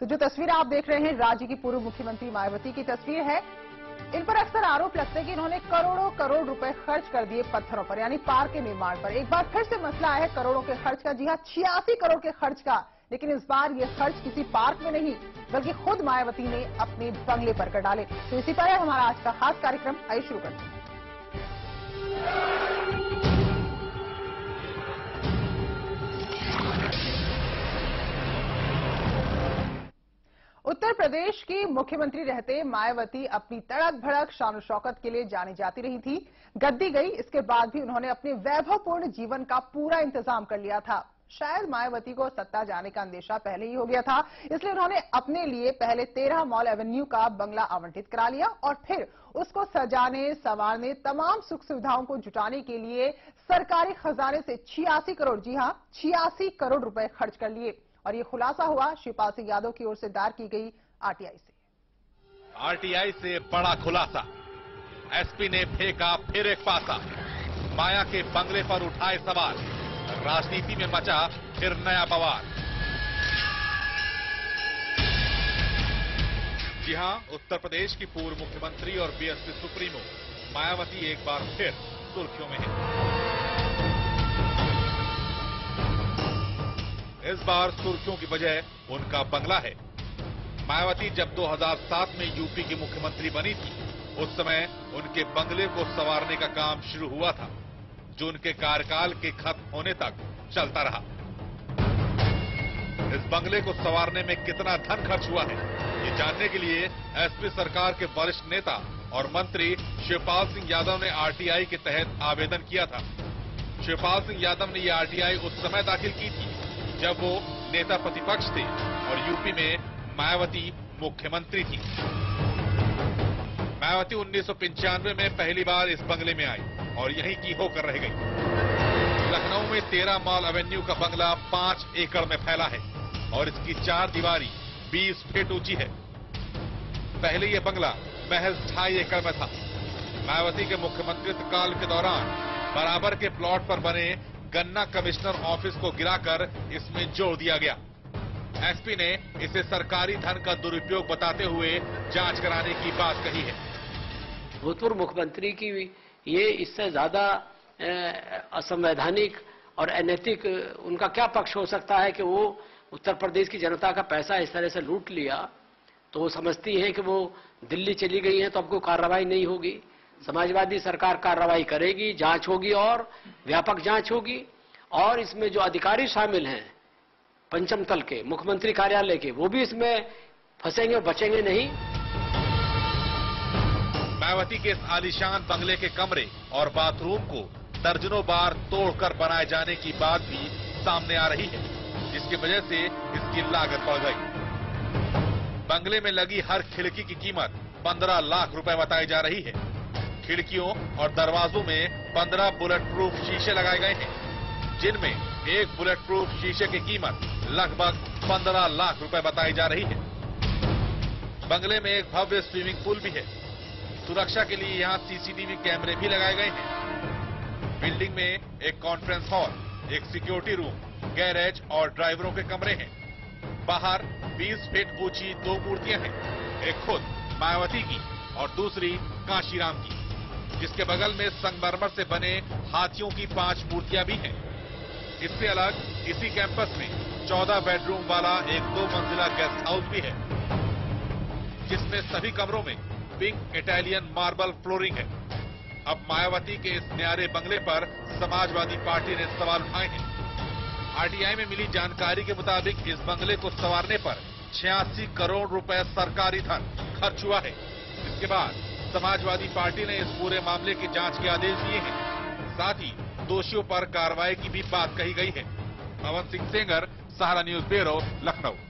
तो जो तस्वीर आप देख रहे हैं राज्य की पूर्व मुख्यमंत्री मायावती की तस्वीर है। इन पर अक्सर आरोप लगते हैं कि इन्होंने करोड़ों करोड़ रुपए खर्च कर दिए पत्थरों पर, यानी पार्क के निर्माण पर। एक बार फिर से मसला है करोड़ों के खर्च का। जी हां, 86 करोड़ के खर्च का। लेकिन इस बार ये खर्च किसी पार्क में नहीं, बल्कि खुद मायावती ने अपने बंगले पर कर डाले। तो इसी पर है हमारा आज का खास कार्यक्रम। आइए शुरू करते हैं। उत्तर प्रदेश की मुख्यमंत्री रहते मायावती अपनी तड़क भड़क शान शौकत के लिए जानी जाती रही थी। गद्दी गई, इसके बाद भी उन्होंने अपने वैभवपूर्ण जीवन का पूरा इंतजाम कर लिया था। शायद मायावती को सत्ता जाने का अंदेशा पहले ही हो गया था, इसलिए उन्होंने अपने लिए पहले 13 मॉल एवेन्यू का बंगला आवंटित करा लिया और फिर उसको सजाने संवारने, तमाम सुख सुविधाओं को जुटाने के लिए सरकारी खजाने से 86 करोड़, जी हां 86 करोड़ रुपए खर्च कर लिए। और ये खुलासा हुआ शिवपाल सिंह यादव की ओर से दायर की गई आरटीआई से। आरटीआई से बड़ा खुलासा, एसपी ने फेंका फिर एक पासा, माया के बंगले पर उठाए सवाल, राजनीति में मचा फिर नया बवाल। जी हां, उत्तर प्रदेश की पूर्व मुख्यमंत्री और बीएसपी सुप्रीमो मायावती एक बार फिर सुर्खियों में है। इस बार सुर्खियों की वजह उनका बंगला है। मायावती जब 2007 में यूपी की मुख्यमंत्री बनी थी, उस समय उनके बंगले को संवारने का काम शुरू हुआ था, जो उनके कार्यकाल के खत्म होने तक चलता रहा। इस बंगले को संवारने में कितना धन खर्च हुआ है, ये जानने के लिए एसपी सरकार के वरिष्ठ नेता और मंत्री शिवपाल सिंह यादव ने आरटीआई के तहत आवेदन किया था। शिवपाल सिंह यादव ने यह आरटीआई उस समय दाखिल की थी जब वो नेता प्रतिपक्ष थे और यूपी में मायावती मुख्यमंत्री थी। मायावती 1995 में पहली बार इस बंगले में आई और यहीं की होकर रह गई। लखनऊ में 13 मॉल एवेन्यू का बंगला 5 एकड़ में फैला है और इसकी 4 दीवारी 20 फीट ऊंची है। पहले यह बंगला महज 2.5 एकड़ में था। मायावती के मुख्यमंत्रित्व काल के दौरान बराबर के प्लॉट पर बने गन्ना कमिश्नर ऑफिस को गिराकर इसमें जोड़ दिया गया। एसपी ने इसे सरकारी धन का दुरुपयोग बताते हुए जांच कराने की बात कही है। भूतपूर्व मुख्यमंत्री की ये इससे ज्यादा असंवैधानिक और अनैतिक उनका क्या पक्ष हो सकता है कि वो उत्तर प्रदेश की जनता का पैसा इस तरह से लूट लिया, तो वो समझती हैं कि वो दिल्ली चली गई हैं तो अब कोई कार्रवाई नहीं होगी। समाजवादी सरकार कार्रवाई करेगी, जांच होगी और व्यापक जांच होगी। और इसमें जो अधिकारी शामिल हैं पंचम तल के, मुख्यमंत्री कार्यालय के, वो भी इसमें फंसेंगे, बचेंगे नहीं। मायावती के इस आलीशान बंगले के कमरे और बाथरूम को दर्जनों बार तोड़कर बनाए जाने की बात भी सामने आ रही है, जिसकी वजह से इसकी लागत बढ़ गई। बंगले में लगी हर खिड़की की कीमत 15 लाख रुपए बताई जा रही है। खिड़कियों और दरवाजों में 15 बुलेट प्रूफ शीशे लगाए गए हैं, जिनमें एक बुलेट प्रूफ शीशे की कीमत लगभग 15 लाख रुपए बताई जा रही है। बंगले में एक भव्य स्विमिंग पूल भी है। सुरक्षा के लिए यहां सीसीटीवी कैमरे भी लगाए गए हैं। बिल्डिंग में एक कॉन्फ्रेंस हॉल, एक सिक्योरिटी रूम, गैरेज और ड्राइवरों के कमरे हैं। बाहर 20 फीट ऊंची 2 मूर्तियां हैं, एक खुद मायावती की और दूसरी कांशीराम की, जिसके बगल में संगमरमर से बने हाथियों की 5 मूर्तियां भी हैं। इससे अलग इसी कैंपस में 14 बेडरूम वाला एक 2 मंजिला गेस्ट हाउस भी है, जिसमें सभी कमरों में पिंक इटालियन मार्बल फ्लोरिंग है। अब मायावती के इस न्यारे बंगले पर समाजवादी पार्टी ने सवाल उठाए हैं। आरटीआई में मिली जानकारी के मुताबिक इस बंगले को संवारने पर 86 करोड़ रुपए सरकारी धन खर्च हुआ है। इसके बाद समाजवादी पार्टी ने इस पूरे मामले की जांच के आदेश दिए हैं। साथ ही दोषियों पर कार्रवाई की भी बात कही गई है। पवन सिंह सेंगर, सहारा न्यूज ब्यूरो, लखनऊ।